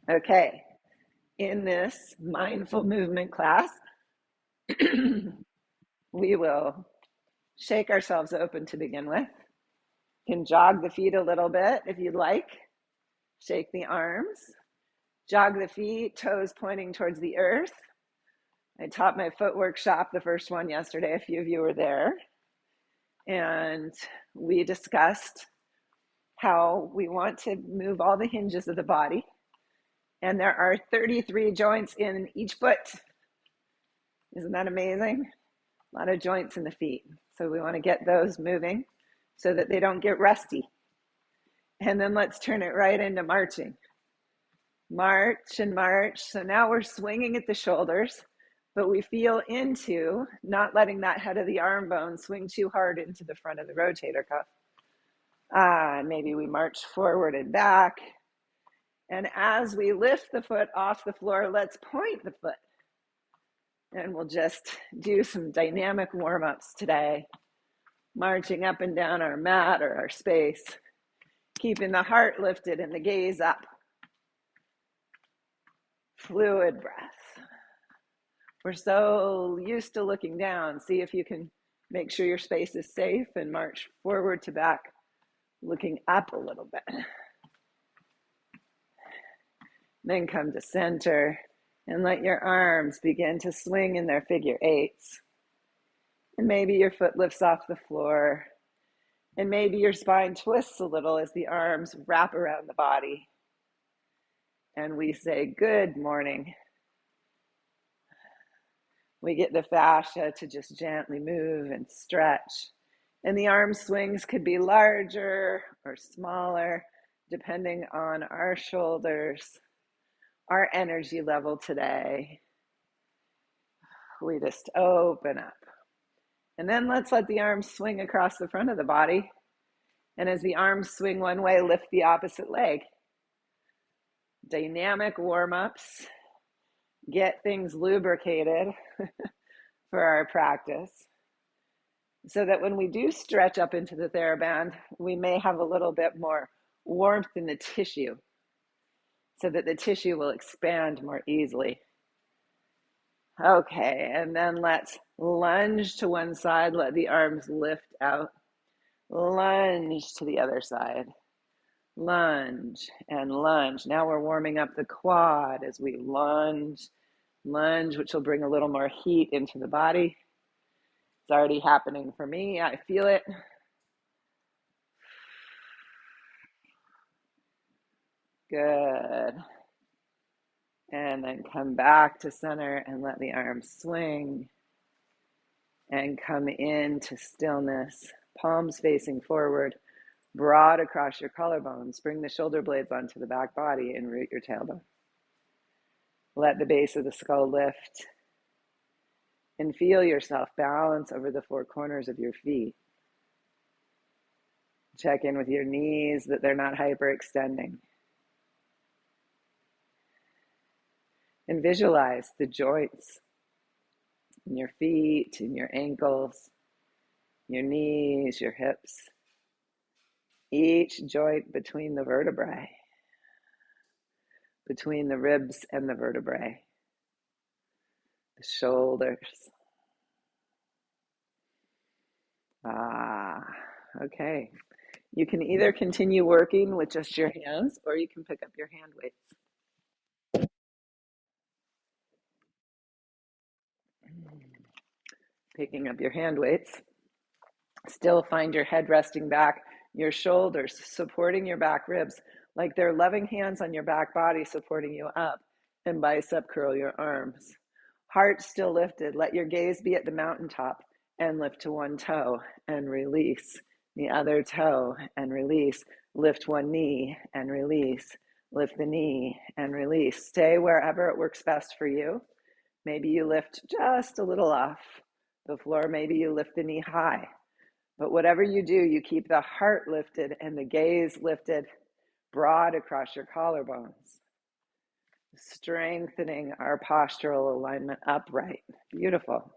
Okay, in this mindful movement class, we will shake ourselves open to begin with. You can jog the feet a little bit if you'd like. Shake the arms. Jog the feet, toes pointing towards the earth. I taught my foot workshop, the first one yesterday. A few of you were there. And we discussed how we want to move all the hinges of the body. And there are 33 joints in each foot. Isn't that amazing? A lot of joints in the feet. So we want to get those moving so that they don't get rusty. And then let's turn it right into marching. March and march. So now we're swinging at the shoulders, but we feel into not letting that head of the arm bone swing too hard into the front of the rotator cuff. Maybe we march forward and back. And as we lift the foot off the floor, let's point the foot. And we'll just do some dynamic warm-ups today, marching up and down our mat or our space, keeping the heart lifted and the gaze up. Fluid breath. We're so used to looking down. See if you can make sure your space is safe and march forward to back, looking up a little bit. Then come to center and let your arms begin to swing in their figure eights. And maybe your foot lifts off the floor. And maybe your spine twists a little as the arms wrap around the body. And we say, good morning. We get the fascia to just gently move and stretch. And the arm swings could be larger or smaller, depending on our shoulders, our energy level today. We just open up. And then let's let the arms swing across the front of the body. And as the arms swing one way, lift the opposite leg. Dynamic warm-ups. Get things lubricated for our practice so that when we do stretch up into the theraband, we may have a little bit more warmth in the tissue so that the tissue will expand more easily. Okay, and then let's lunge to one side, let the arms lift out. Lunge to the other side. Lunge and lunge. Now we're warming up the quad as we lunge, which will bring a little more heat into the body. It's already happening for me. I feel it. Good. And then come back to center and let the arms swing and come into stillness. Palms facing forward, broad across your collarbones. Bring the shoulder blades onto the back body and root your tailbone. Let the base of the skull lift and feel yourself balance over the four corners of your feet. Check in with your knees that they're not hyperextending. And visualize the joints in your feet, in your ankles, your knees, your hips. Each joint between the vertebrae, between the ribs and the vertebrae, the shoulders. Okay. You can either continue working with just your hands or you can pick up your hand weights. Picking up your hand weights. Still find your head resting back, your shoulders supporting your back ribs, like they're loving hands on your back body supporting you up, and bicep curl your arms. Heart still lifted. Let your gaze be at the mountaintop and lift to one toe and release the other toe and release. Lift one knee and release. Lift the knee and release. Stay wherever it works best for you. Maybe you lift just a little off the floor. Maybe you lift the knee high. But whatever you do, you keep the heart lifted and the gaze lifted broad across your collarbones. Strengthening our postural alignment upright. Beautiful.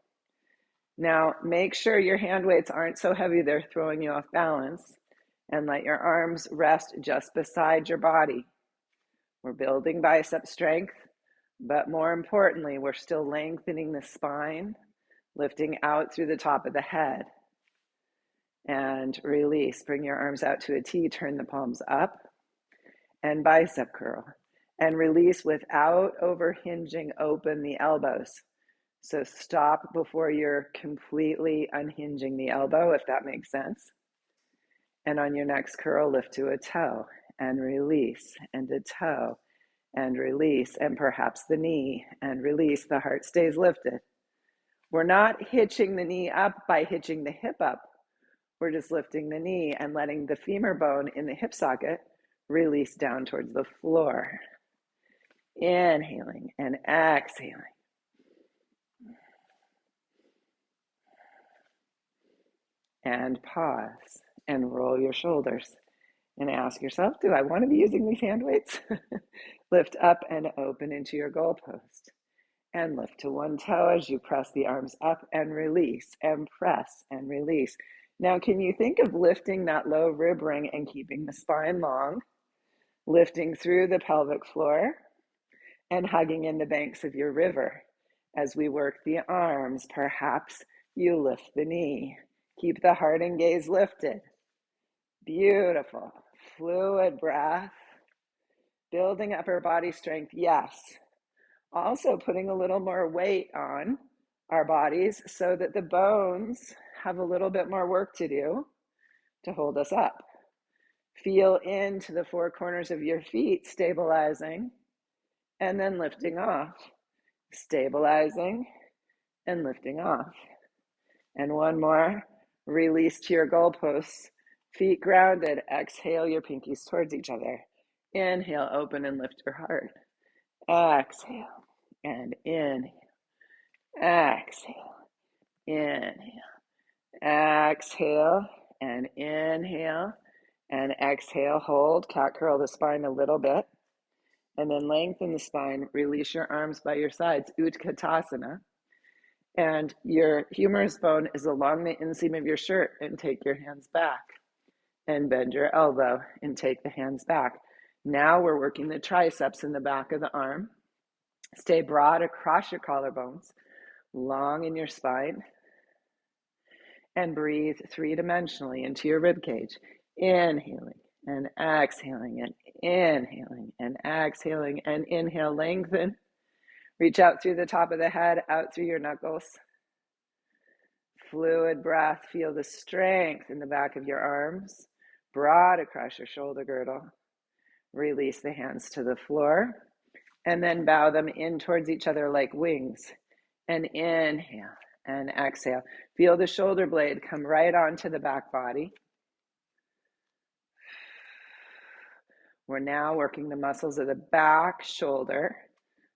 Now, make sure your hand weights aren't so heavy they're throwing you off balance, and let your arms rest just beside your body. We're building bicep strength, but more importantly, we're still lengthening the spine, lifting out through the top of the head. And release. Bring your arms out to a T, turn the palms up, and bicep curl. And release without overhinging, open the elbows. So stop before you're completely unhinging the elbow, if that makes sense. And on your next curl, lift to a toe and release, and a toe and release, and perhaps the knee and release. The heart stays lifted. We're not hitching the knee up by hitching the hip up. We're just lifting the knee and letting the femur bone in the hip socket release down towards the floor. Inhaling and exhaling. And pause and roll your shoulders and ask yourself, do I want to be using these hand weights? Lift up and open into your goalpost. And lift to one toe as you press the arms up and release and press and release. Now, can you think of lifting that low rib ring and keeping the spine long, lifting through the pelvic floor and hugging in the banks of your river? As we work the arms, perhaps you lift the knee. Keep the heart and gaze lifted. Beautiful. Fluid breath. Building upper body strength, yes. Also putting a little more weight on our bodies so that the bones have a little bit more work to do to hold us up. Feel into the four corners of your feet, stabilizing, and then lifting off. Stabilizing and lifting off. And one more. Release to your goalposts. Feet grounded. Exhale your pinkies towards each other. Inhale, open and lift your heart. Exhale and inhale. Exhale, inhale, exhale, and inhale, and exhale. Hold, cat curl the spine a little bit, and then lengthen the spine. Release your arms by your sides, Utkatasana, and your humerus bone is along the inseam of your shirt, and take your hands back, and bend your elbow, and take the hands back. Now we're working the triceps in the back of the arm. Stay broad across your collarbones. Long in your spine, and breathe three-dimensionally into your rib cage. Inhaling and exhaling and inhaling and exhaling, and inhale, lengthen. Reach out through the top of the head, out through your knuckles. Fluid breath. Feel the strength in the back of your arms, broad across your shoulder girdle. Release the hands to the floor, and then bow them in towards each other like wings. And inhale and exhale. Feel the shoulder blade come right onto the back body. We're now working the muscles of the back shoulder.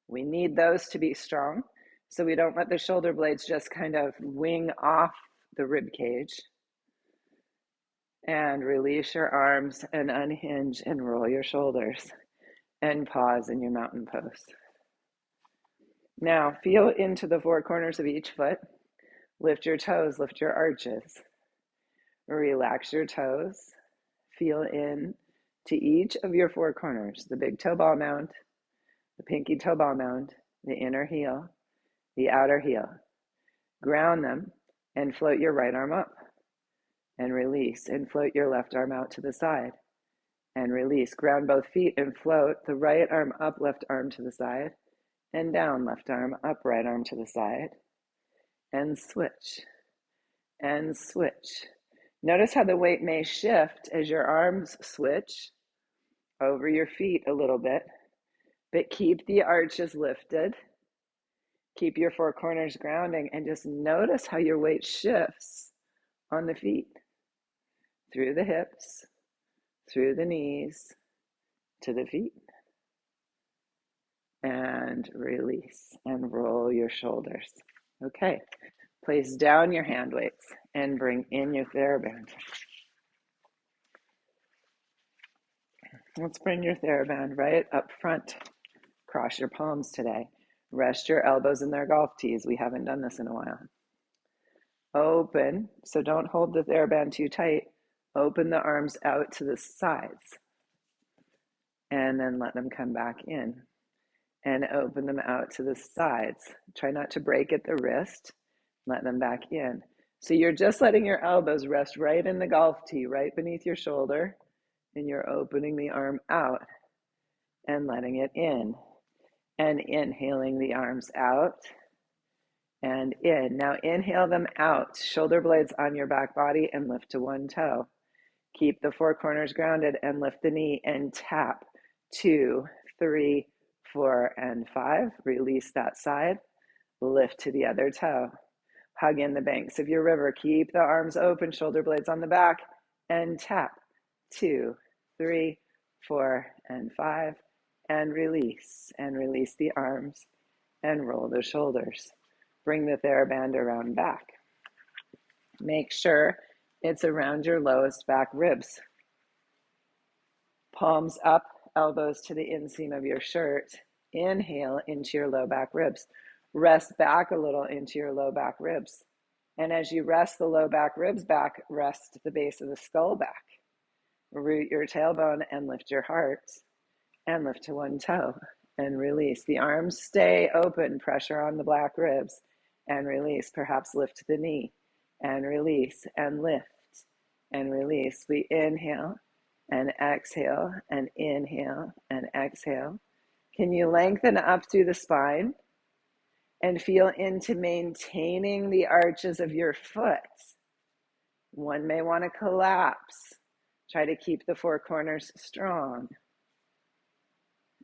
We need those to be strong, so we don't let the shoulder blades just kind of wing off the rib cage. And release your arms and unhinge and roll your shoulders. And pause in your mountain pose. Now, feel into the four corners of each foot. Lift your toes, lift your arches. Relax your toes. Feel in to each of your four corners, the big toe ball mound, the pinky toe ball mound, the inner heel, the outer heel. Ground them and float your right arm up. And release and float your left arm out to the side. And release. Ground both feet and float the right arm up, left arm to the side. And down, left arm up, right arm to the side. And switch. And switch. Notice how the weight may shift as your arms switch over your feet a little bit, but keep the arches lifted. Keep your four corners grounding, and just notice how your weight shifts on the feet, through the hips, through the knees, to the feet. And release and roll your shoulders. Okay, place down your hand weights and bring in your TheraBand. Let's bring your TheraBand right up front. Cross your palms today. Rest your elbows in their golf tees. We haven't done this in a while. Open, so don't hold the TheraBand too tight. Open the arms out to the sides. and then let them come back in and open them out to the sides. Try not to break at the wrist. Let them back in. So you're just letting your elbows rest right in the golf tee, right beneath your shoulder, and you're opening the arm out and letting it in, and inhaling the arms out and in. Now inhale them out, shoulder blades on your back body, and lift to one toe. Keep the four corners grounded and lift the knee and tap 2, 3, 4, and 5. Release that side. Lift to the other toe. Hug in the banks of your river. Keep the arms open, shoulder blades on the back, and tap 2, 3, 4, and 5. And release the arms and roll the shoulders. Bring the TheraBand around back. Make sure it's around your lowest back ribs. Palms up, elbows to the inseam of your shirt. Inhale into your low back ribs. Rest back a little into your low back ribs. And as you rest the low back ribs back, rest the base of the skull back. Root your tailbone and lift your heart. And lift to one toe and release. The arms stay open, pressure on the black ribs, and release. Perhaps lift the knee and release and lift and release. We inhale and exhale and inhale and exhale. Can you lengthen up through the spine and feel into maintaining the arches of your foot? One may want to collapse. Try to keep the four corners strong.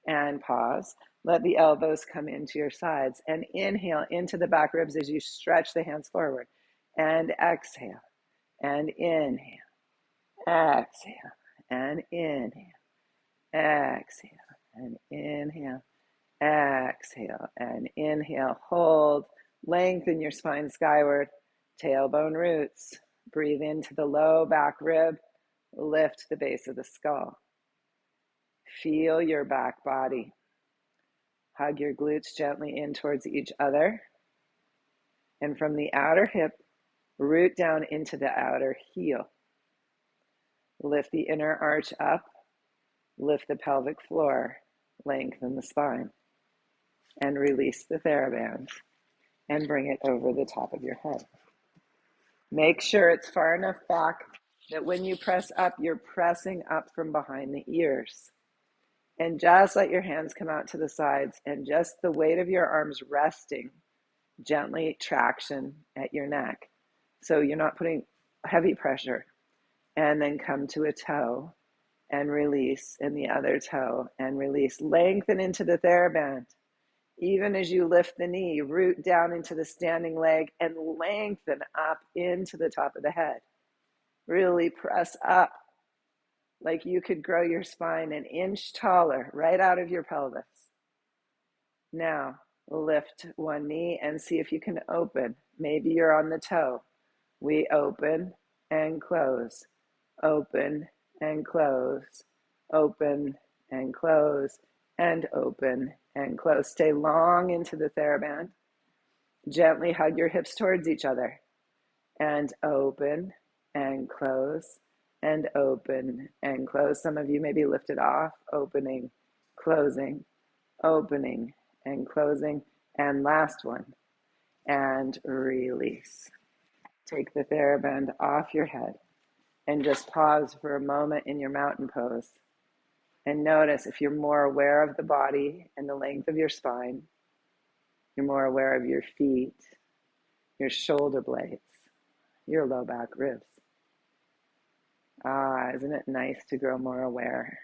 And pause. Let the elbows come into your sides and inhale into the back ribs as you stretch the hands forward. And exhale and inhale. Exhale and inhale. Exhale and inhale. Exhale and inhale. Hold. Lengthen your spine skyward. Tailbone roots. Breathe into the low back rib. Lift the base of the skull. Feel your back body. Hug your glutes gently in towards each other. And from the outer hip, root down into the outer heel. Lift the inner arch up. Lift the pelvic floor. Lengthen the spine. And release the TheraBand. And bring it over the top of your head. Make sure it's far enough back that when you press up, you're pressing up from behind the ears. And just let your hands come out to the sides and just the weight of your arms resting, gently traction at your neck. So you're not putting heavy pressure. And then come to a toe and release, and the other toe and release. Lengthen into the TheraBand. Even as you lift the knee, root down into the standing leg and lengthen up into the top of the head. Really press up. Like you could grow your spine an inch taller right out of your pelvis. Now, lift one knee and see if you can open. Maybe you're on the toe. We open and close, open and close, open and close, and open and close. Stay long into the TheraBand. Gently hug your hips towards each other. And open and close. And open and close. Some of you may be lifted off, opening, closing, opening and closing. And last one, and release. Take the TheraBand off your head and just pause for a moment in your mountain pose. And notice if you're more aware of the body and the length of your spine, you're more aware of your feet, your shoulder blades, your low back ribs. Isn't it nice to grow more aware?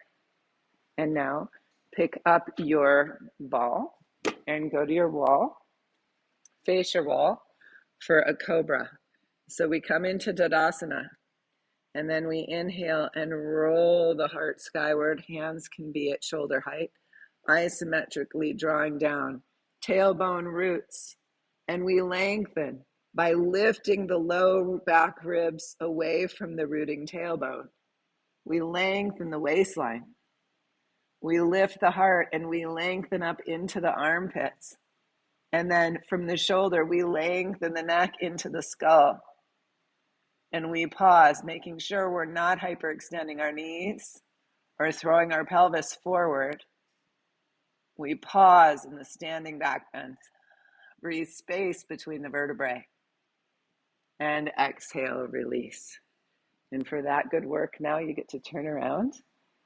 And now pick up your ball and go to your wall. Face your wall for a cobra. So we come into Tadasana and then we inhale and roll the heart skyward. Hands can be at shoulder height, isometrically drawing down. Tailbone roots, and we lengthen by lifting the low back ribs away from the rooting tailbone. We lengthen the waistline. We lift the heart and we lengthen up into the armpits. And then from the shoulder, we lengthen the neck into the skull. And we pause, making sure we're not hyperextending our knees or throwing our pelvis forward, we pause in the standing back bend. Breathe space between the vertebrae. And exhale, release. And for that good work, now you get to turn around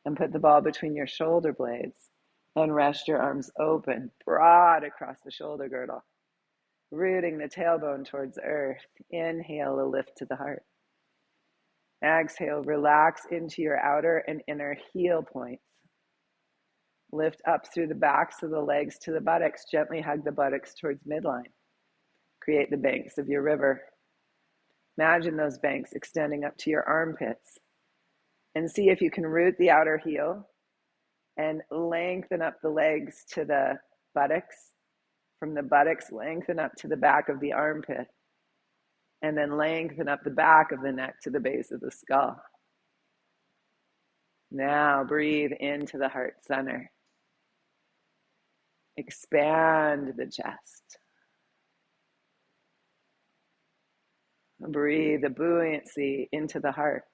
and put the ball between your shoulder blades and rest your arms open, broad across the shoulder girdle, rooting the tailbone towards earth. Inhale, a lift to the heart. Exhale, relax into your outer and inner heel points. Lift up through the backs of the legs to the buttocks. Gently hug the buttocks towards midline. Create the banks of your river. Imagine those banks extending up to your armpits. And see if you can root the outer heel and lengthen up the legs to the buttocks. From the buttocks, lengthen up to the back of the armpit. And then lengthen up the back of the neck to the base of the skull. Now breathe into the heart center. Expand the chest. Breathe the buoyancy into the heart.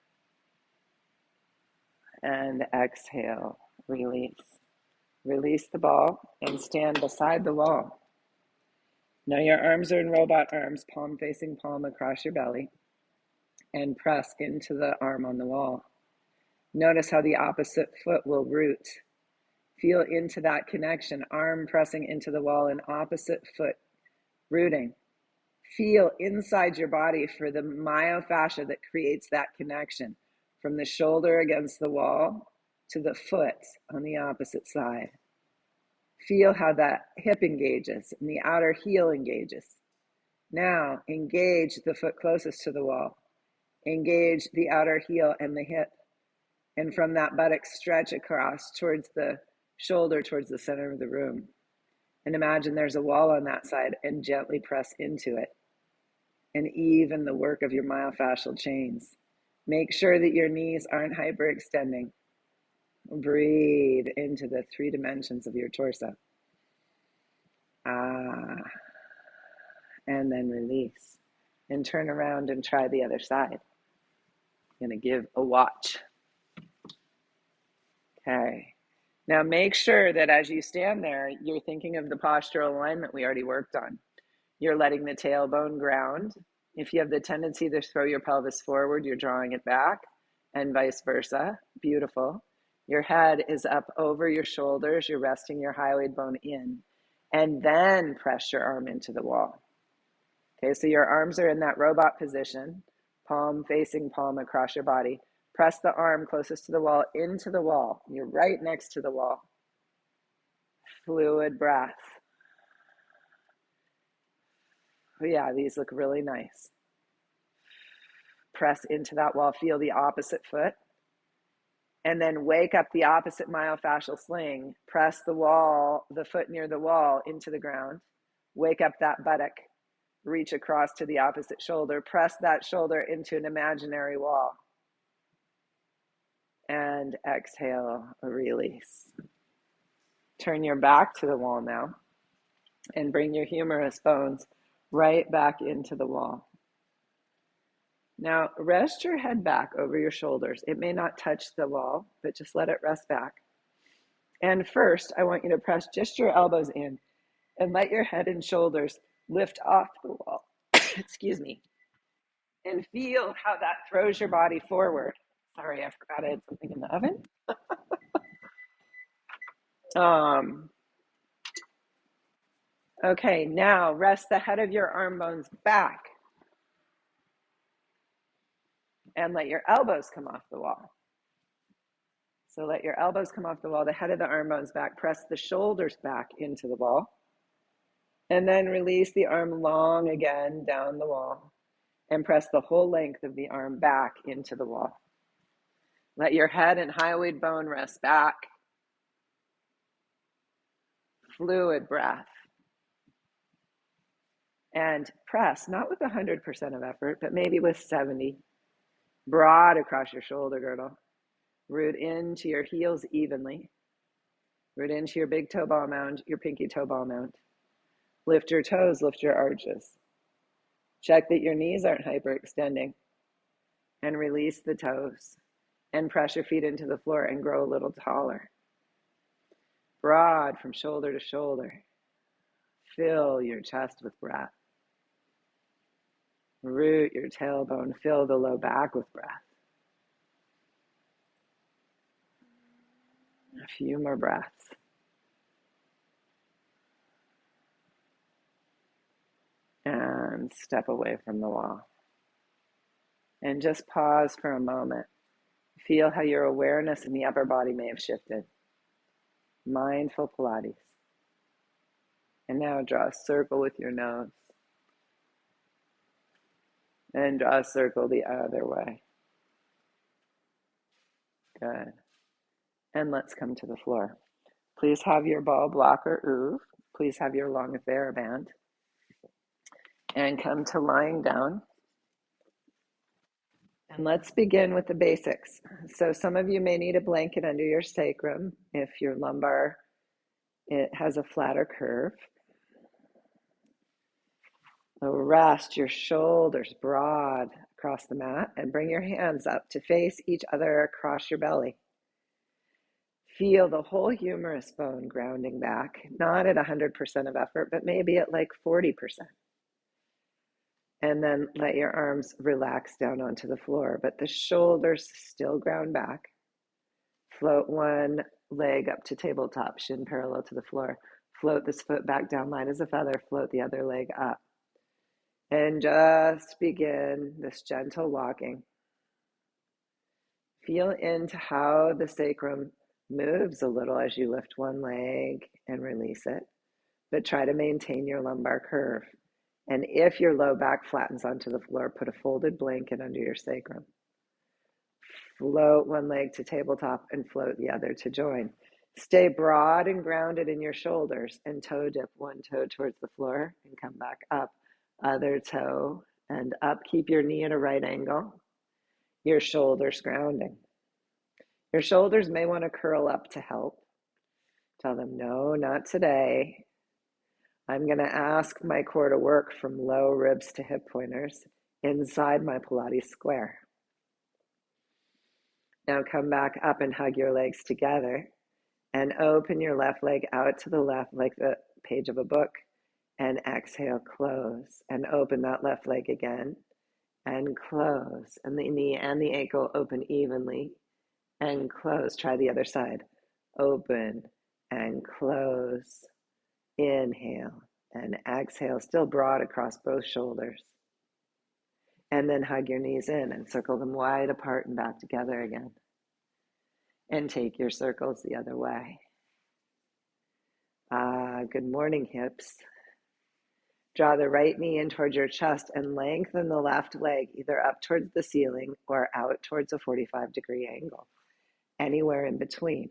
And exhale, release. Release the ball and stand beside the wall. Now your arms are in robot arms, palm facing palm across your belly, and press into the arm on the wall. Notice how the opposite foot will root. Feel into that connection, arm pressing into the wall and opposite foot rooting. Feel inside your body for the myofascia that creates that connection from the shoulder against the wall to the foot on the opposite side. Feel how that hip engages and the outer heel engages. Now engage the foot closest to the wall. Engage the outer heel and the hip. And from that buttock, stretch across towards the shoulder, towards the center of the room. And imagine there's a wall on that side and gently press into it. And even the work of your myofascial chains. Make sure that your knees aren't hyperextending. Breathe into the 3 dimensions of your torso. And then release. And turn around and try the other side. I'm going to give a watch. Okay. Now make sure that as you stand there, you're thinking of the postural alignment we already worked on. You're letting the tailbone ground. If you have the tendency to throw your pelvis forward, you're drawing it back, and vice versa. Beautiful. Your head is up over your shoulders. You're resting your hyoid bone in, and then press your arm into the wall. Okay, so your arms are in that robot position, palm facing palm across your body. Press the arm closest to the wall into the wall. You're right next to the wall. Fluid breath. Oh yeah, these look really nice. Press into that wall. Feel the opposite foot. And then wake up the opposite myofascial sling. Press the wall, the foot near the wall into the ground. Wake up that buttock. Reach across to the opposite shoulder. Press that shoulder into an imaginary wall. And exhale, release. Turn your back to the wall now. And bring your humerus bones right back into the wall. Now, rest your head back over your shoulders. It may not touch the wall, but just let it rest back. And first, I want you to press just your elbows in and let your head and shoulders lift off the wall. Excuse me. And feel how that throws your body forward. Sorry, I forgot I had something in the oven. Okay, now rest the head of your arm bones back. And let your elbows come off the wall. So let your elbows come off the wall, the head of the arm bones back, press the shoulders back into the wall. And then release the arm long again down the wall. And press the whole length of the arm back into the wall. Let your head and hyoid bone rest back. Fluid breath. And press, not with 100% of effort, but maybe with 70. Broad across your shoulder girdle. Root into your heels evenly. Root into your big toe ball mound, your pinky toe ball mound. Lift your toes, lift your arches. Check that your knees aren't hyperextending. And release the toes. and press your feet into the floor and grow a little taller. Broad from shoulder to shoulder. Fill your chest with breath. Root your tailbone. Fill the low back with breath. A few more breaths. And step away from the wall. And just pause for a moment. Feel how your awareness in the upper body may have shifted. Mindful Pilates. And now draw a circle with your nose. And draw a circle the other way. Good. And let's come to the floor. Please have your ball blocker oov. Please have your long theraband. And come to lying down. And let's begin with the basics. So some of you may need a blanket under your sacrum if your lumbar, it has a flatter curve. So rest your shoulders broad across the mat and bring your hands up to face each other across your belly. Feel the whole humerus bone grounding back, not at 100% of effort, but maybe at like 40%. And then let your arms relax down onto the floor, but the shoulders still ground back. Float one leg up to tabletop, shin parallel to the floor. Float this foot back down, light as a feather. Float the other leg up. And just begin this gentle walking. Feel into how the sacrum moves a little as you lift one leg and release it, but try to maintain your lumbar curve. And if your low back flattens onto the floor, put a folded blanket under your sacrum. Float one leg to tabletop and float the other to join. Stay broad and grounded in your shoulders and toe dip one toe towards the floor and come back up. Other toe and up. Keep your knee at a right angle. Your shoulders grounding. Your shoulders may want to curl up to help. Tell them, no, not today. I'm going to ask my core to work from low ribs to hip pointers inside my Pilates square. Now come back up and hug your legs together and open your left leg out to the left like the page of a book and exhale, close and open that left leg again and close, and the knee and the ankle open evenly and close. Try the other side. Open and close. Inhale and exhale, still broad across both shoulders. And then hug your knees in and circle them wide apart and back together again. And take your circles the other way. Good morning, hips. Draw the right knee in towards your chest and lengthen the left leg either up towards the ceiling or out towards a 45-degree angle. Anywhere in between.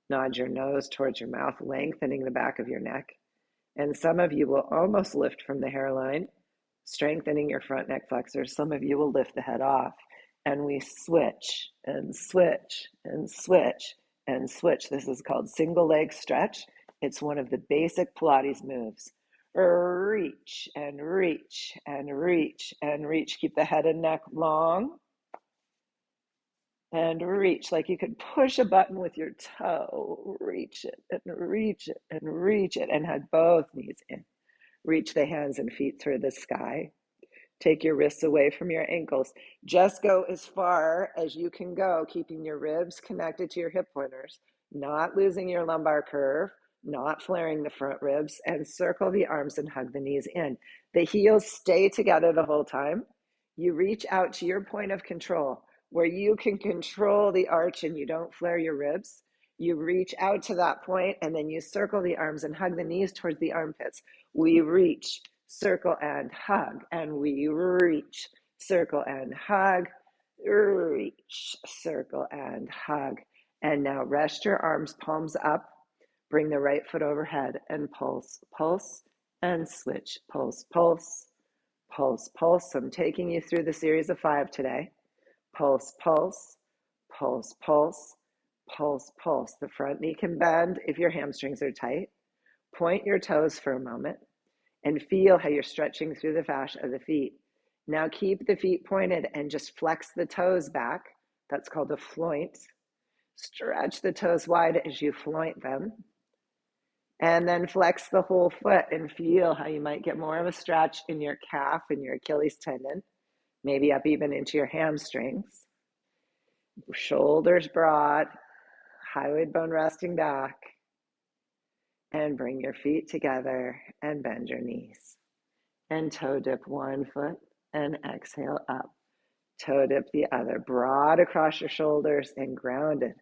Nod your nose towards your mouth, lengthening the back of your neck. And some of you will almost lift from the hairline, strengthening your front neck flexors. Some of you will lift the head off. And we switch and switch and switch and switch. This is called single leg stretch. It's one of the basic Pilates moves. Reach and reach and reach and reach. Keep the head and neck long. And reach like you could push a button with your toe. Reach it and reach it and reach it and hug both knees in. Reach the hands and feet through the sky. Take your wrists away from your ankles. Just go as far as you can go, keeping your ribs connected to your hip pointers, not losing your lumbar curve, not flaring the front ribs, and circle the arms and hug the knees in. The heels stay together the whole time. You reach out to your point of control where you can control the arch and you don't flare your ribs. You reach out to that point and then you circle the arms and hug the knees towards the armpits. We reach, circle and hug, and we reach, circle and hug, reach, circle and hug. And now rest your arms, palms up, bring the right foot overhead and pulse, pulse, and switch, pulse, pulse, pulse, pulse. I'm taking you through the series of 5 today. Pulse, pulse, pulse, pulse, pulse, pulse. The front knee can bend if your hamstrings are tight. Point your toes for a moment and feel how you're stretching through the fascia of the feet. Now keep the feet pointed and just flex the toes back. That's called a floint. Stretch the toes wide as you floint them. And then flex the whole foot and feel how you might get more of a stretch in your calf and your Achilles tendon, maybe up even into your hamstrings. Shoulders broad, hyoid bone resting back, and bring your feet together and bend your knees. And toe dip one foot and exhale up. Toe dip the other, broad across your shoulders and grounded,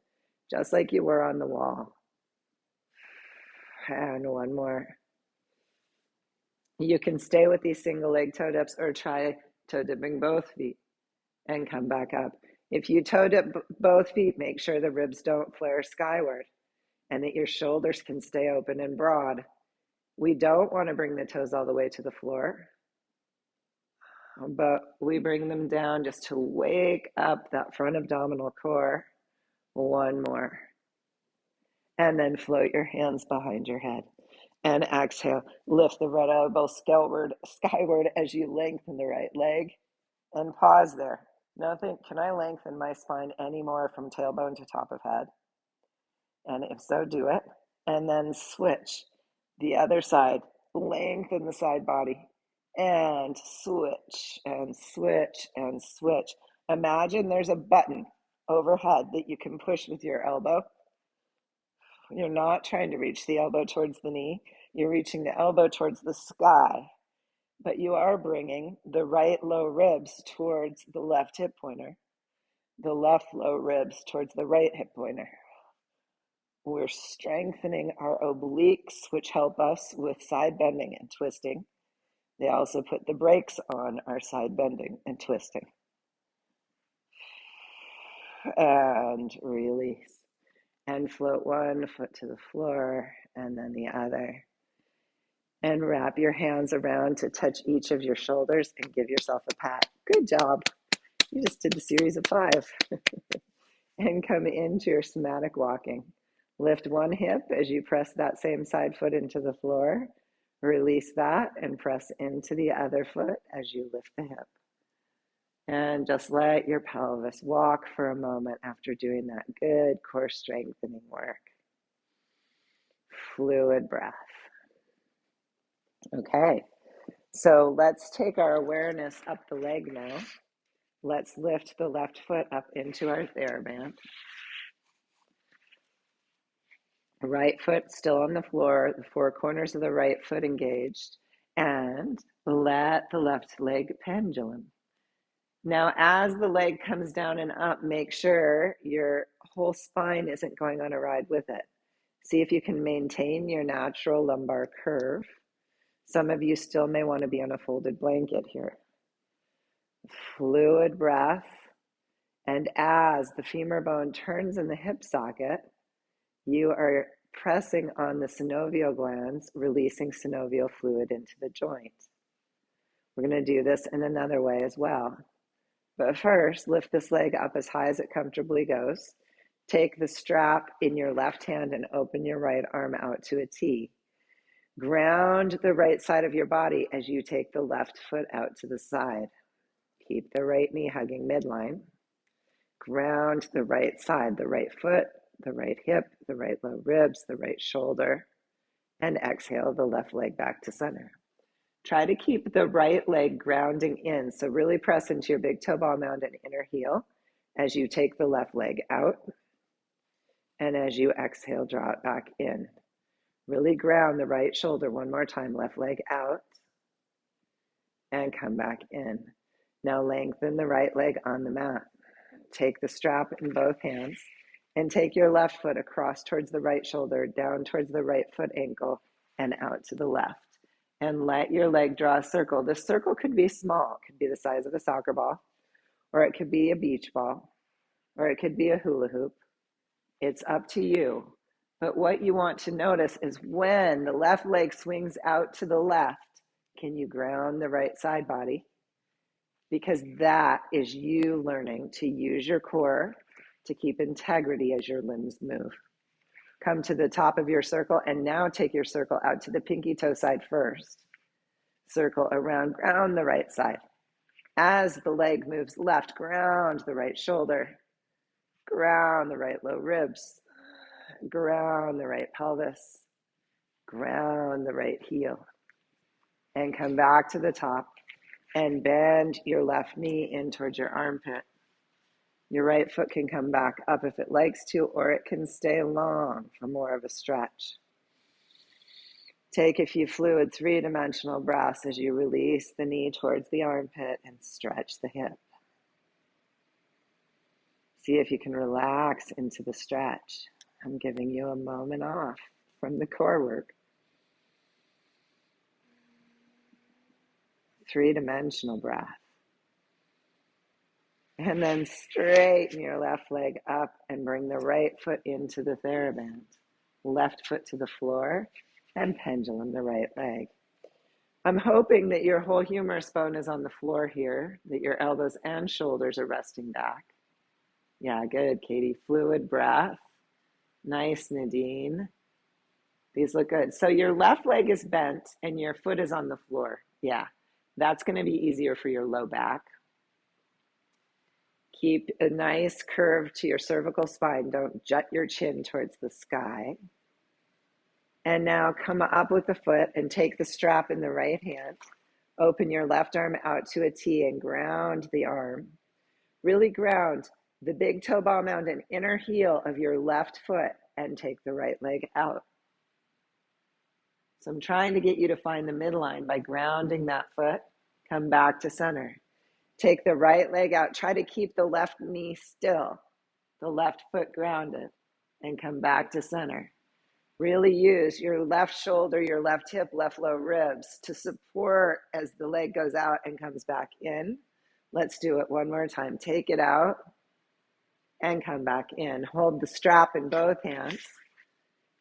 just like you were on the wall. And one more. You can stay with these single leg toe dips or try toe dipping both feet and come back up. If you toe dip both feet, make sure the ribs don't flare skyward and that your shoulders can stay open and broad. We don't want to bring the toes all the way to the floor, but we bring them down just to wake up that front abdominal core. One more. And then float your hands behind your head. And exhale, lift the right elbow skyward as you lengthen the right leg. And pause there. Now think, can I lengthen my spine any more from tailbone to top of head? And if so, do it. And then switch the other side. Lengthen the side body. And switch, and switch, and switch. Imagine there's a button overhead that you can push with your elbow. You're not trying to reach the elbow towards the knee. You're reaching the elbow towards the sky. But you are bringing the right low ribs towards the left hip pointer, the left low ribs towards the right hip pointer. We're strengthening our obliques, which help us with side bending and twisting. They also put the brakes on our side bending and twisting. And release. And float one foot to the floor and then the other. And wrap your hands around to touch each of your shoulders and give yourself a pat. Good job. You just did the series of 5. And come into your somatic walking. Lift one hip as you press that same side foot into the floor. Release that and press into the other foot as you lift the hip. And just let your pelvis walk for a moment after doing that good core strengthening work. Fluid breath. Okay, so let's take our awareness up the leg now. Let's lift the left foot up into our theraband. Right foot still on the floor, the 4 corners of the right foot engaged, and let the left leg pendulum. Now, as the leg comes down and up, make sure your whole spine isn't going on a ride with it. See if you can maintain your natural lumbar curve. Some of you still may want to be on a folded blanket here. Fluid breath. And as the femur bone turns in the hip socket, you are pressing on the synovial glands, releasing synovial fluid into the joint. We're going to do this in another way as well. But first, lift this leg up as high as it comfortably goes. Take the strap in your left hand and open your right arm out to a T. Ground the right side of your body as you take the left foot out to the side. Keep the right knee hugging midline. Ground the right side, the right foot, the right hip, the right low ribs, the right shoulder, and exhale the left leg back to center. Try to keep the right leg grounding in, so really press into your big toe ball mound and inner heel as you take the left leg out, and as you exhale, draw it back in. Really ground the right shoulder one more time, left leg out, and come back in. Now lengthen the right leg on the mat. Take the strap in both hands and take your left foot across towards the right shoulder, down towards the right foot ankle, and out to the left. And let your leg draw a circle. The circle could be small. It could be the size of a soccer ball, or it could be a beach ball, or it could be a hula hoop. It's up to you. But what you want to notice is when the left leg swings out to the left, can you ground the right side body? Because that is you learning to use your core to keep integrity as your limbs move. Come to the top of your circle and now take your circle out to the pinky toe side first. Circle around, ground the right side. As the leg moves left, ground the right shoulder. Ground the right low ribs. Ground the right pelvis. Ground the right heel. And come back to the top and bend your left knee in towards your armpit. Your right foot can come back up if it likes to, or it can stay long for more of a stretch. Take a few fluid three-dimensional breaths as you release the knee towards the armpit and stretch the hip. See if you can relax into the stretch. I'm giving you a moment off from the core work. Three-dimensional breath. And then straighten your left leg up and bring the right foot into the theraband. Left foot to the floor and pendulum the right leg. I'm hoping that your whole humerus bone is on the floor here, that your elbows and shoulders are resting back. Yeah, good, Katie. Fluid breath. Nice, Nadine. These look good. So your left leg is bent and your foot is on the floor. Yeah, that's going to be easier for your low back. Keep a nice curve to your cervical spine. Don't jut your chin towards the sky. And now come up with the foot and take the strap in the right hand. Open your left arm out to a T and ground the arm. Really ground the big toe ball mound and inner heel of your left foot and take the right leg out. So I'm trying to get you to find the midline by grounding that foot. Come back to center. Take the right leg out. Try to keep the left knee still, the left foot grounded, and come back to center. Really use your left shoulder, your left hip, left low ribs to support as the leg goes out and comes back in. Let's do it one more time. Take it out and come back in. Hold the strap in both hands.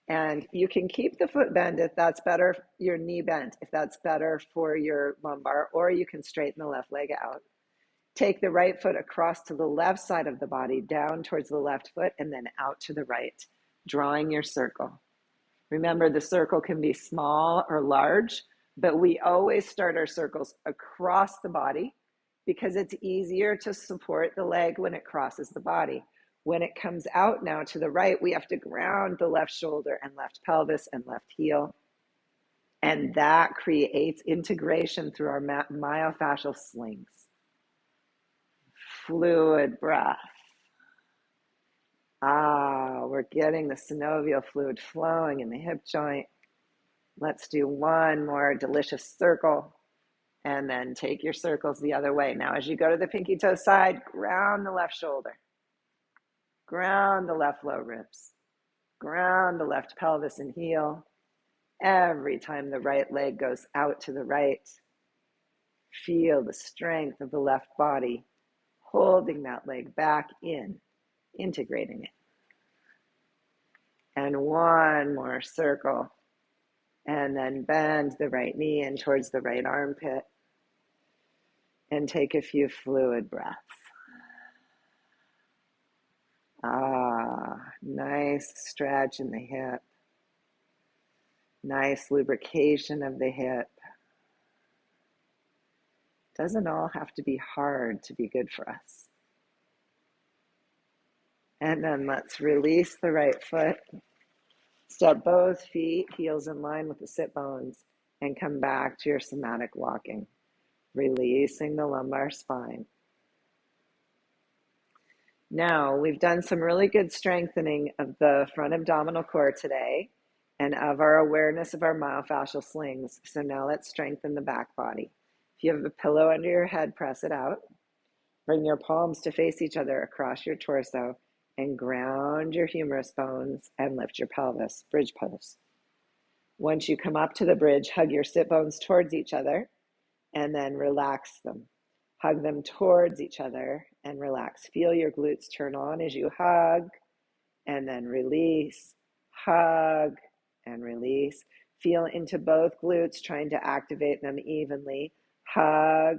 And you can keep the foot bend if that's better, your knee bent, if that's better for your lumbar, or you can straighten the left leg out. Take the right foot across to the left side of the body, down towards the left foot, and then out to the right, drawing your circle. Remember, the circle can be small or large, but we always start our circles across the body because it's easier to support the leg when it crosses the body. When it comes out now to the right, we have to ground the left shoulder and left pelvis and left heel. And that creates integration through our myofascial slings. Fluid breath. We're getting the synovial fluid flowing in the hip joint. Let's do one more delicious circle and then take your circles the other way. Now, as you go to the pinky toe side, ground the left shoulder, ground the left low ribs, ground the left pelvis and heel. Every time the right leg goes out to the right, feel the strength of the left body, holding that leg back in, integrating it. And one more circle. And then bend the right knee in towards the right armpit. And take a few fluid breaths. Nice stretch in the hip. Nice lubrication of the hip. Doesn't all have to be hard to be good for us. And then let's release the right foot. Step both feet, heels in line with the sit bones, and come back to your somatic walking, releasing the lumbar spine. Now, we've done some really good strengthening of the front abdominal core today and of our awareness of our myofascial slings. So now let's strengthen the back body. If you have a pillow under your head, press it out. Bring your palms to face each other across your torso and ground your humerus bones and lift your pelvis, bridge pose. Once you come up to the bridge, hug your sit bones towards each other and then relax them. Hug them towards each other and relax. Feel your glutes turn on as you hug and then release, hug and release. Feel into both glutes, trying to activate them evenly. Hug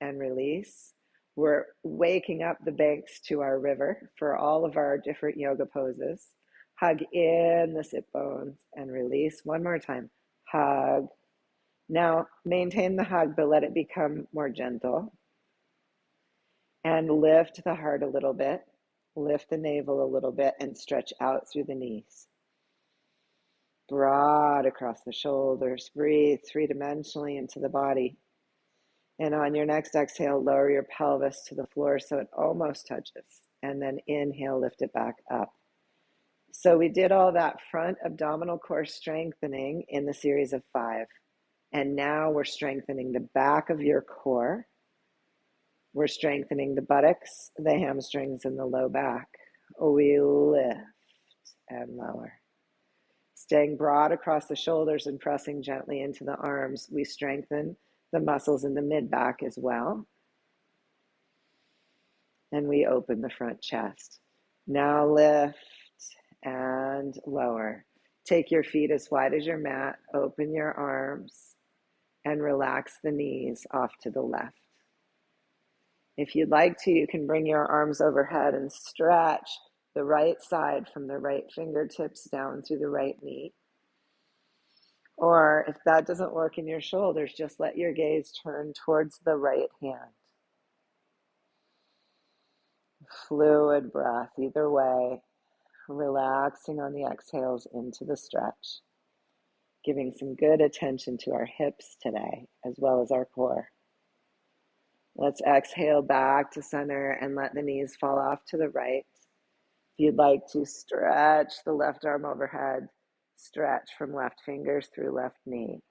and release. We're waking up the banks to our river for all of our different yoga poses. Hug in the sit bones and release. One more time. Hug. Now maintain the hug, but let it become more gentle. And lift the heart a little bit. Lift the navel a little bit and stretch out through the knees. Broad across the shoulders. Breathe three-dimensionally into the body. And on your next exhale, lower your pelvis to the floor so it almost touches. And then inhale, lift it back up. So we did all that front abdominal core strengthening in the series of 5. And now we're strengthening the back of your core. We're strengthening the buttocks, the hamstrings, and the low back. We lift and lower. Staying broad across the shoulders and pressing gently into the arms, we strengthen the muscles in the mid-back as well. And we open the front chest. Now lift and lower. Take your feet as wide as your mat, open your arms, and relax the knees off to the left. If you'd like to, you can bring your arms overhead and stretch the right side from the right fingertips down through the right knee. Or if that doesn't work in your shoulders, just let your gaze turn towards the right hand. Fluid breath either way, relaxing on the exhales into the stretch, giving some good attention to our hips today, as well as our core. Let's exhale back to center and let the knees fall off to the right. If you'd like to stretch the left arm overhead, stretch from left fingers through left knee.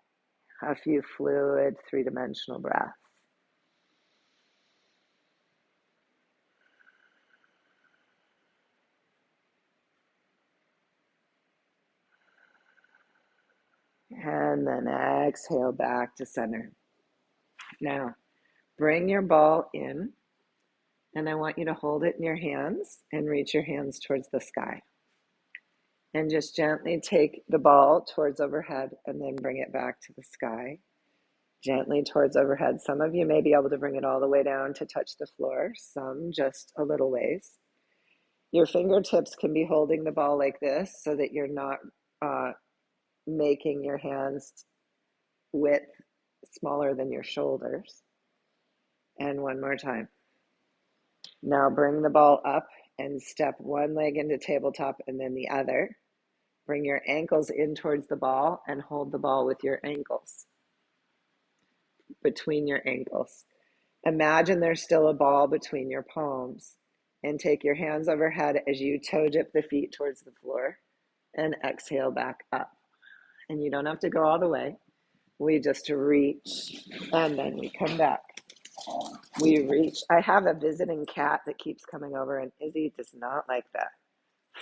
A few fluid, three-dimensional breaths. And then exhale back to center. Now, bring your ball in, and I want you to hold it in your hands and reach your hands towards the sky. And just gently take the ball towards overhead and then bring it back to the sky. Gently towards overhead. Some of you may be able to bring it all the way down to touch the floor, some just a little ways. Your fingertips can be holding the ball like this so that you're not making your hands width smaller than your shoulders. And one more time. Now bring the ball up and step one leg into tabletop and then the other. Bring your ankles in towards the ball and hold the ball with your ankles, between your ankles. Imagine there's still a ball between your palms, and take your hands overhead as you toe dip the feet towards the floor and exhale back up. And you don't have to go all the way. We just reach and then we come back. We reach. I have a visiting cat that keeps coming over, and Izzy does not like that.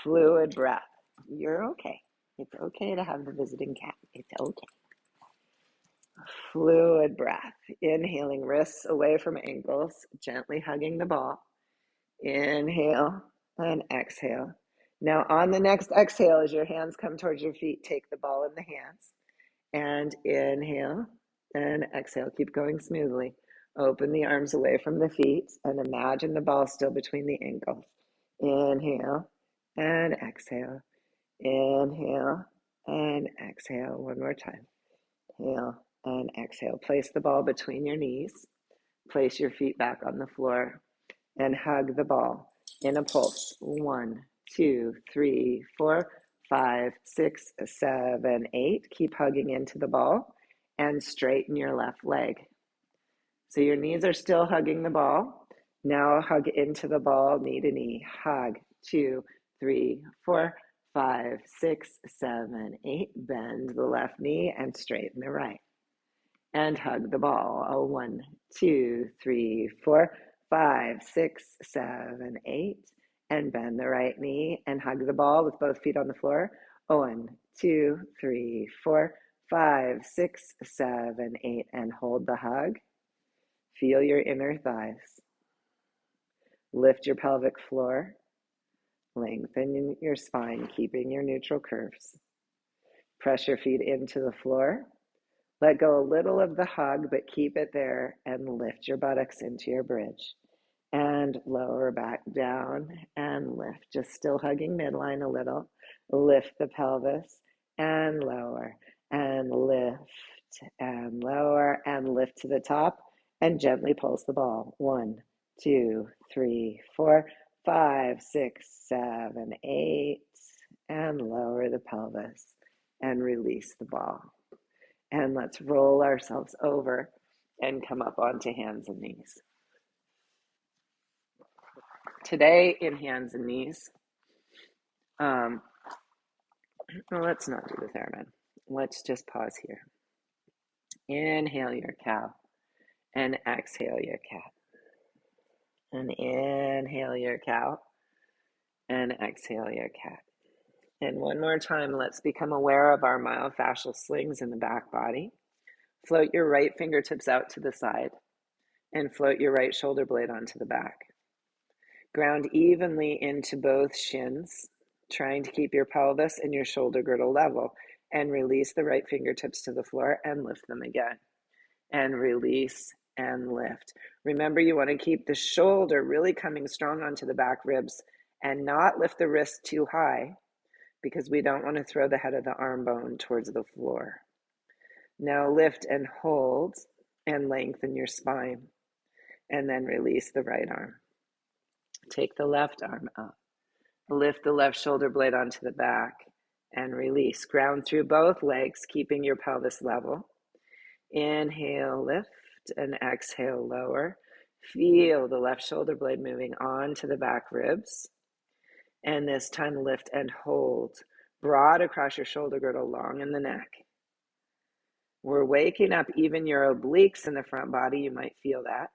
Fluid breath. You're okay. It's okay to have the visiting cat. It's okay. Fluid breath. Inhaling, wrists away from ankles, gently hugging the ball. Inhale and exhale. Now on the next exhale, as your hands come towards your feet, take the ball in the hands and inhale and exhale. Keep going smoothly. Open the arms away from the feet and imagine the ball still between the ankles. Inhale and exhale. Inhale and exhale. One more time. Inhale and exhale. Place the ball between your knees. Place your feet back on the floor and hug the ball in a pulse. 1, 2, 3, 4, 5, 6, 7, 8. Keep hugging into the ball and straighten your left leg. So your knees are still hugging the ball. Now hug into the ball, knee to knee. Hug. 2, 3, 4, 5, 6, 7, 8. Bend the left knee and straighten the right. And hug the ball. 1, 2, 3, 4, 5, 6, 7, 8. And bend the right knee and hug the ball with both feet on the floor. 1, 2, 3, 4, 5, 6, 7, 8. And hold the hug. Feel your inner thighs. Lift your pelvic floor. Lengthen your spine, keeping your neutral curves. Press your feet into the floor. Let go a little of the hug, but keep it there and lift your buttocks into your bridge. And lower back down and lift. Just still hugging midline a little. Lift the pelvis and lower and lift and lower and lift to the top and gently pulse the ball. 1, 2, 3, 4, 5, 6, 7, 8, and lower the pelvis and release the ball. And let's roll ourselves over and come up onto hands and knees. Today in hands and knees, well, let's not do the theremin. Let's just pause here. Inhale your cow and exhale your cat. And inhale your cow and exhale your cat. And one more time, let's become aware of our myofascial slings in the back body. Float your right fingertips out to the side and float your right shoulder blade onto the back. Ground evenly into both shins, trying to keep your pelvis and your shoulder girdle level, and release the right fingertips to the floor and lift them again. And release and lift. Remember, you want to keep the shoulder really coming strong onto the back ribs and not lift the wrist too high because we don't want to throw the head of the arm bone towards the floor. Now lift and hold and lengthen your spine and then release the right arm. Take the left arm up. Lift the left shoulder blade onto the back and release. Ground through both legs, keeping your pelvis level. Inhale, lift, and exhale, lower. Feel the left shoulder blade moving on to the back ribs. And this time lift and hold. Broad across your shoulder girdle, long in the neck. We're waking up even your obliques in the front body. You might feel that.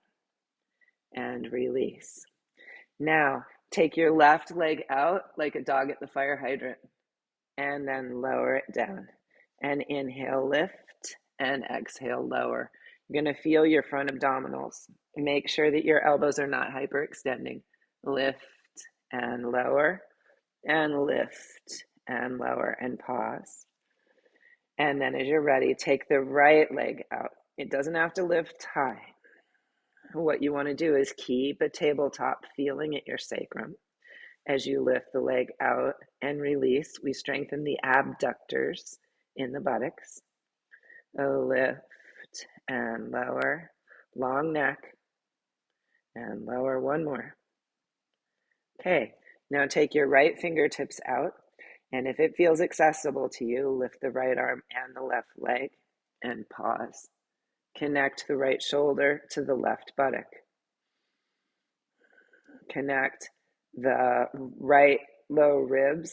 And release. Now, take your left leg out like a dog at the fire hydrant. And then lower it down. And inhale, lift. And exhale, lower. You're going to feel your front abdominals. Make sure that your elbows are not hyperextending. Lift and lower, and lift and lower, and pause. And then as you're ready, take the right leg out. It doesn't have to lift high. What you want to do is keep a tabletop feeling at your sacrum. As you lift the leg out and release, we strengthen the abductors in the buttocks. Lift and lower, long neck, and lower, one more. Okay, now take your right fingertips out, and if it feels accessible to you, lift the right arm and the left leg, and pause. Connect the right shoulder to the left buttock. Connect the right low ribs,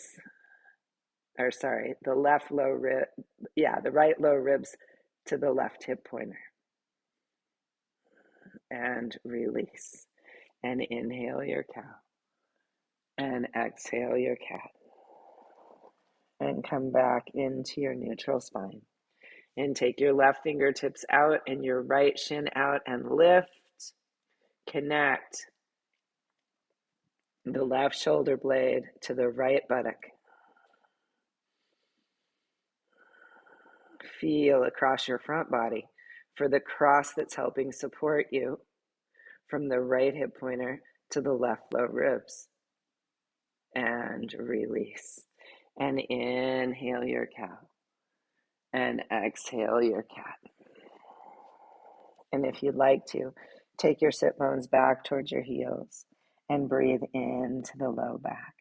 the left low rib, the right low ribs to the left hip pointer. And release. And inhale your cow. And exhale your cat. And come back into your neutral spine. And take your left fingertips out and your right shin out and lift. Connect the left shoulder blade to the right buttock. Feel across your front body for the cross that's helping support you from the right hip pointer to the left low ribs. And release. And inhale your cow. And exhale your cat. And if you'd like to, take your sit bones back towards your heels and breathe into the low back.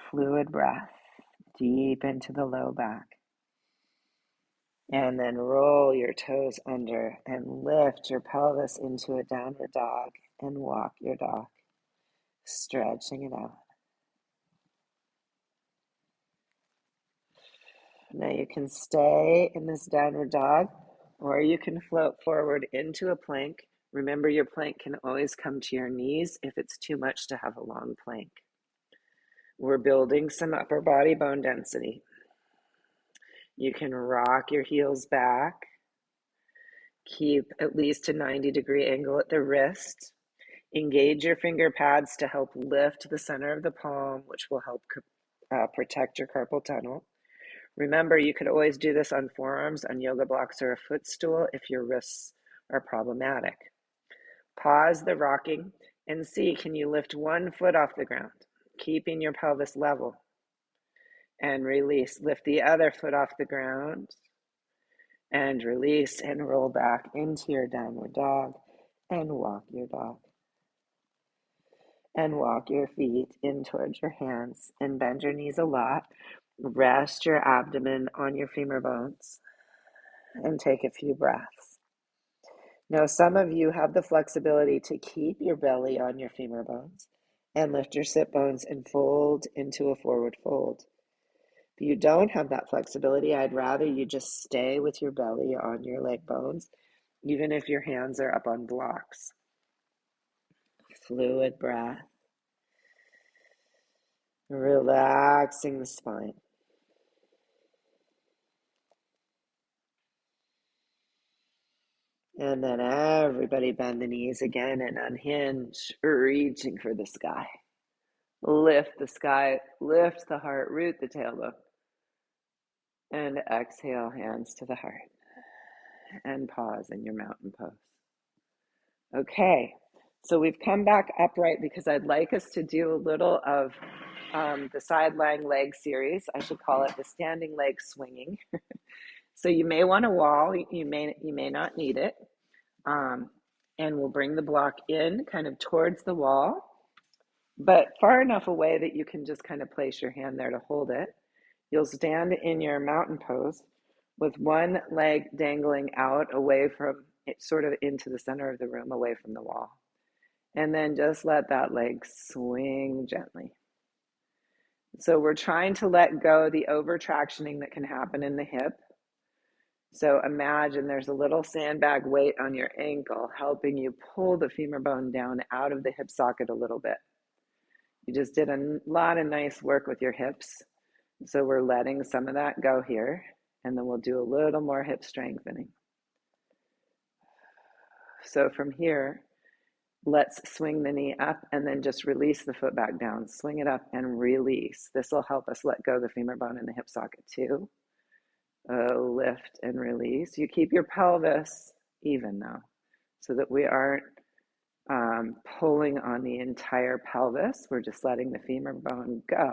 Fluid breath deep into the low back. And then roll your toes under and lift your pelvis into a downward dog and walk your dog, stretching it out. Now you can stay in this downward dog, or you can float forward into a plank. Remember, your plank can always come to your knees if it's too much to have a long plank. We're building some upper body bone density. You can rock your heels back. Keep at least a 90-degree angle at the wrist. Engage your finger pads to help lift the center of the palm, which will help protect your carpal tunnel. Remember, you could always do this on forearms, on yoga blocks, or a footstool if your wrists are problematic. Pause the rocking and see, can you lift one foot off the ground, keeping your pelvis level? And release. Lift the other foot off the ground and release and roll back into your downward dog and walk your dog. And walk your feet in towards your hands and bend your knees a lot. Rest your abdomen on your femur bones and take a few breaths. Now, some of you have the flexibility to keep your belly on your femur bones and lift your sit bones and fold into a forward fold. If you don't have that flexibility, I'd rather you just stay with your belly on your leg bones, even if your hands are up on blocks. Fluid breath. Relaxing the spine. And then everybody bend the knees again and unhinge, reaching for the sky. Lift the sky, lift the heart, root the tailbone. And exhale, hands to the heart. And pause in your mountain pose. Okay, so we've come back upright because I'd like us to do a little of the side lying leg series. I should call it the standing leg swinging. So you may want a wall, you may not need it. And we'll bring the block in kind of towards the wall, but far enough away that you can just kind of place your hand there to hold it. You'll stand in your mountain pose with one leg dangling out away from it, sort of into the center of the room, away from the wall. And then just let that leg swing gently. So we're trying to let go the over-tractioning that can happen in the hip. So imagine there's a little sandbag weight on your ankle helping you pull the femur bone down out of the hip socket a little bit. You just did a lot of nice work with your hips. So we're letting some of that go here, and then we'll do a little more hip strengthening. So from here, let's swing the knee up and then just release the foot back down. Swing it up and release. This will help us let go the femur bone in the hip socket too. Lift and release. You keep your pelvis even though, so that we aren't pulling on the entire pelvis. We're just letting the femur bone go,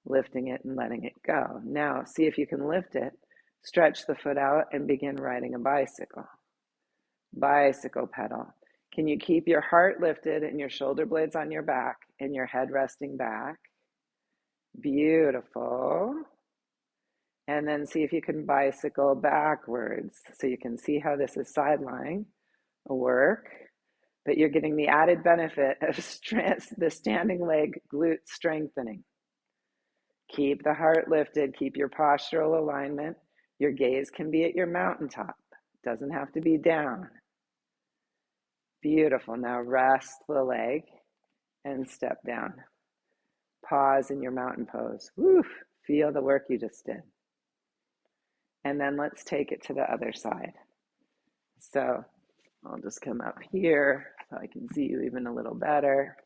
lifting it and letting it go. Now, see if you can lift it, stretch the foot out and begin riding a bicycle. Bicycle pedal. Can you keep your heart lifted and your shoulder blades on your back and your head resting back? Beautiful. And then see if you can bicycle backwards. So you can see how this is side-lying work, but you're getting the added benefit of the standing leg glute strengthening. Keep the heart lifted, keep your postural alignment. Your gaze can be at your mountaintop. It doesn't have to be down. Beautiful. Now rest the leg and step down. Pause in your mountain pose. Woo, feel the work you just did. And then let's take it to the other side. So I'll just come up here so I can see you even a little better.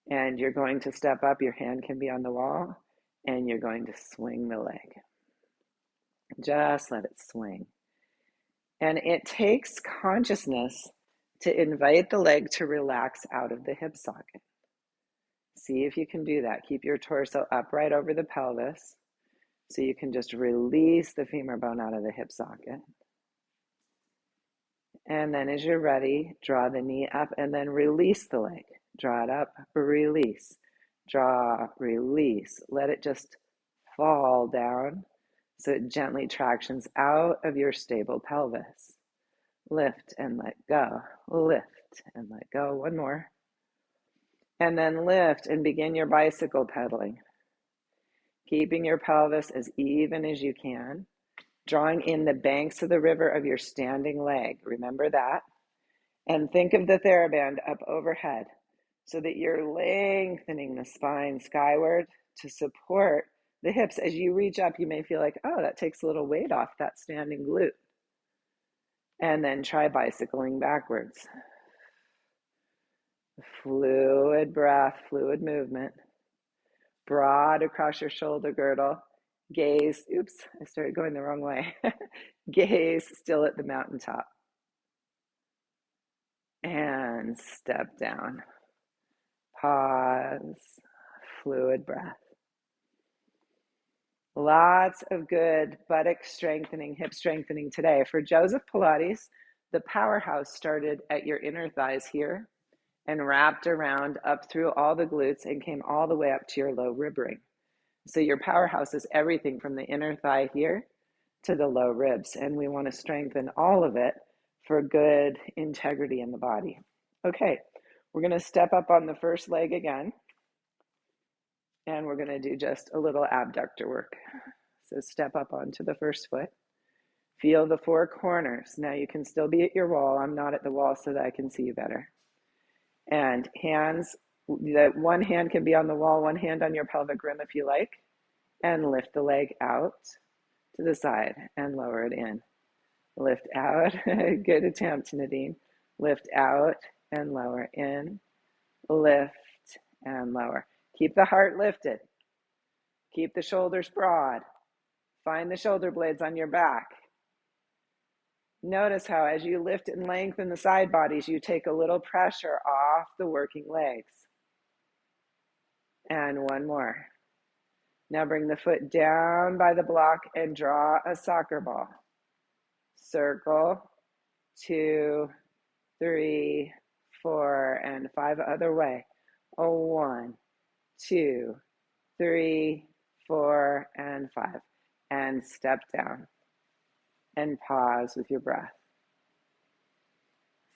And you're going to step up. Your hand can be on the wall. And you're going to swing the leg. Just let it swing. And it takes consciousness to invite the leg to relax out of the hip socket. See if you can do that. Keep your torso upright over the pelvis so you can just release the femur bone out of the hip socket. And then as you're ready, draw the knee up and then release the leg. Draw it up, release, draw, release. Let it just fall down so it gently tractions out of your stable pelvis. Lift and let go, lift and let go. One more. And then lift and begin your bicycle pedaling. Keeping your pelvis as even as you can. Drawing in the banks of the river of your standing leg. Remember that. And think of the theraband up overhead so that you're lengthening the spine skyward to support the hips. As you reach up, you may feel like, oh, that takes a little weight off that standing glute. And then try bicycling backwards. Fluid breath, fluid movement. Broad across your shoulder girdle. Gaze, oops, I started going the wrong way. Gaze still at the mountaintop. And step down. Pause. Fluid breath. Lots of good buttock strengthening, hip strengthening today. For Joseph Pilates, the powerhouse started at your inner thighs here and wrapped around up through all the glutes and came all the way up to your low rib ring. So your powerhouse is everything from the inner thigh here to the low ribs, and we want to strengthen all of it for good integrity in the body. Okay, we're going to step up on the first leg again, and we're going to do just a little abductor work. So step up onto the first foot. Feel the four corners. Now you can still be at your wall. I'm not at the wall so that I can see you better. And hands, that one hand can be on the wall, one hand on your pelvic rim if you like, and lift the leg out to the side and lower it in. Lift out. Good attempt, Nadine. Lift out and lower in. Lift and lower. Keep the heart lifted. Keep the shoulders broad. Find the shoulder blades on your back. Notice how as you lift and lengthen the side bodies, you take a little pressure off the working legs. And one more. Now bring the foot down by the block and draw a soccer ball. Circle, 2, 3, 4, and 5 other way. 1, 2, 3, 4, and 5. And step down. And pause with your breath.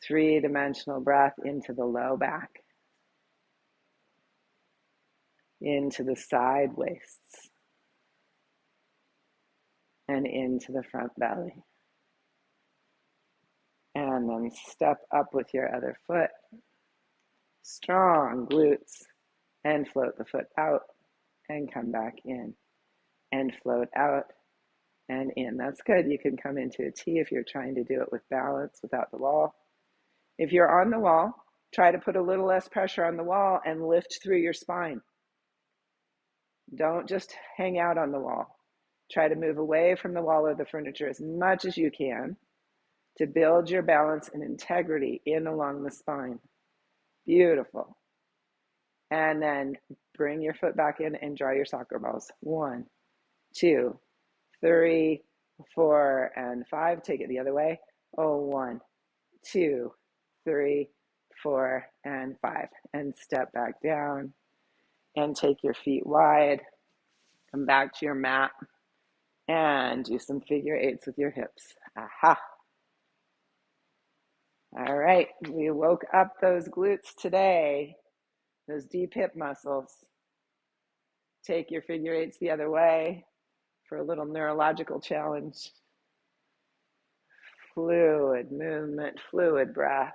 3-dimensional breath into the low back. Into the side waists. And into the front belly. And then step up with your other foot. Strong glutes. And float the foot out. And come back in. And float out. And in. That's good. You can come into a T if you're trying to do it with balance without the wall. If you're on the wall, try to put a little less pressure on the wall and lift through your spine. Don't just hang out on the wall. Try to move away from the wall or the furniture as much as you can to build your balance and integrity in along the spine. Beautiful. And then bring your foot back in and draw your soccer balls. 1, 2, 3, 4, and 5. Take it the other way. 1, 2, 3, 4, and 5. And step back down and take your feet wide. Come back to your mat and do some figure eights with your hips. Aha. All right, we woke up those glutes today, those deep hip muscles. Take your figure eights the other way for a little neurological challenge. Fluid movement, fluid breath.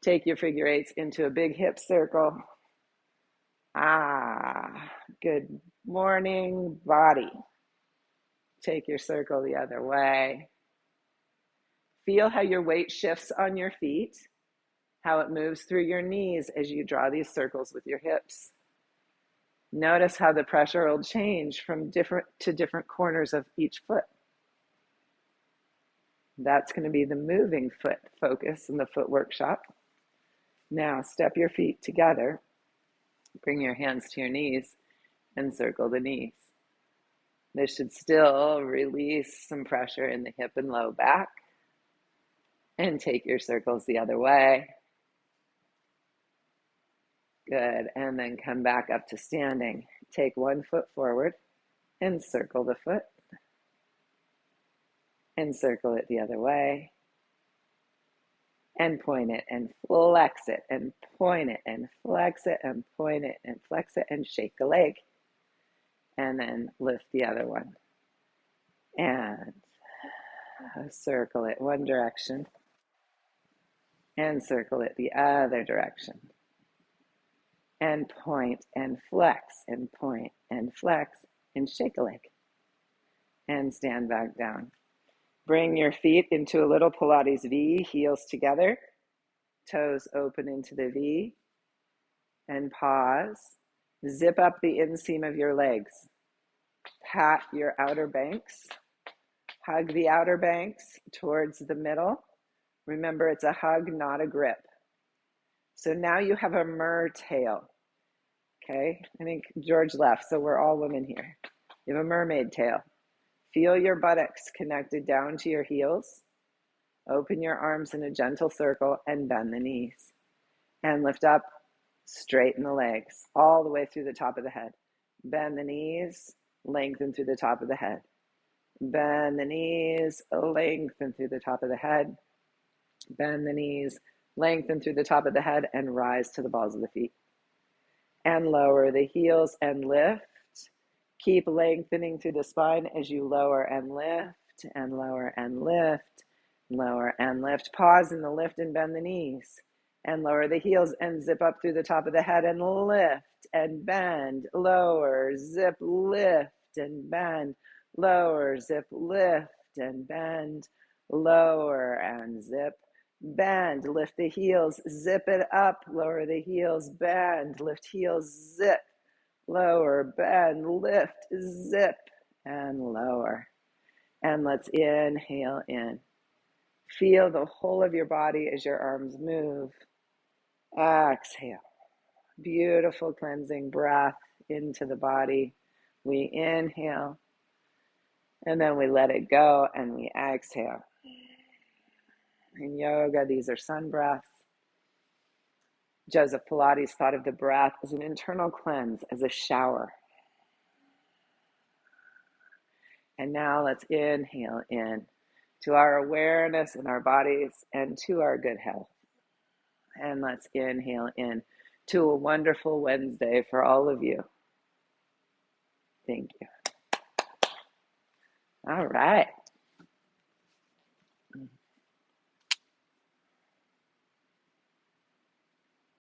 Take your figure eights into a big hip circle. Good morning, body. Take your circle the other way. Feel how your weight shifts on your feet, how it moves through your knees as you draw these circles with your hips. Notice how the pressure will change from different corners of each foot. That's going to be the moving foot focus in the foot workshop. Now step your feet together. Bring your hands to your knees and circle the knees. This should still release some pressure in the hip and low back. And take your circles the other way. Good. And then come back up to standing. Take one foot forward and circle the foot. And circle it the other way. And point it and flex it and point it and flex it and point it and flex it and shake the leg. And then lift the other one. And circle it one direction. And circle it the other direction. And point and flex and point and flex and shake a leg. And stand back down. Bring your feet into a little Pilates V, heels together, toes open into the V, and pause. Zip up the inseam of your legs. Pat your outer banks. Hug the outer banks towards the middle. Remember, it's a hug, not a grip. So now you have a mertail. Okay, I think George left, so we're all women here. You have a mermaid tail. Feel your buttocks connected down to your heels. Open your arms in a gentle circle and bend the knees. And lift up, straighten the legs all the way through the top of the head. Bend the knees, lengthen through the top of the head. Bend the knees, lengthen through the top of the head. Bend the knees, lengthen through the top of the head, and rise to the balls of the feet. And lower the heels and lift. Keep lengthening through the spine as you lower and lift, and lower and lift, lower and lift. Pause in the lift and bend the knees. And lower the heels and zip up through the top of the head and lift and bend, lower, zip, lift and bend, lower, zip, lift and bend, lower and zip, bend, lift the heels, zip it up, lower the heels, bend, lift heels, zip, lower, bend, lift, zip, and lower. And let's inhale in. Feel the whole of your body as your arms move. Exhale. Beautiful cleansing breath into the body. We inhale, and then we let it go, and we exhale. In yoga, these are sun breaths. Joseph Pilates thought of the breath as an internal cleanse, as a shower. And now let's inhale in to our awareness in our bodies and to our good health. And let's inhale in to a wonderful Wednesday for all of you. Thank you. All right.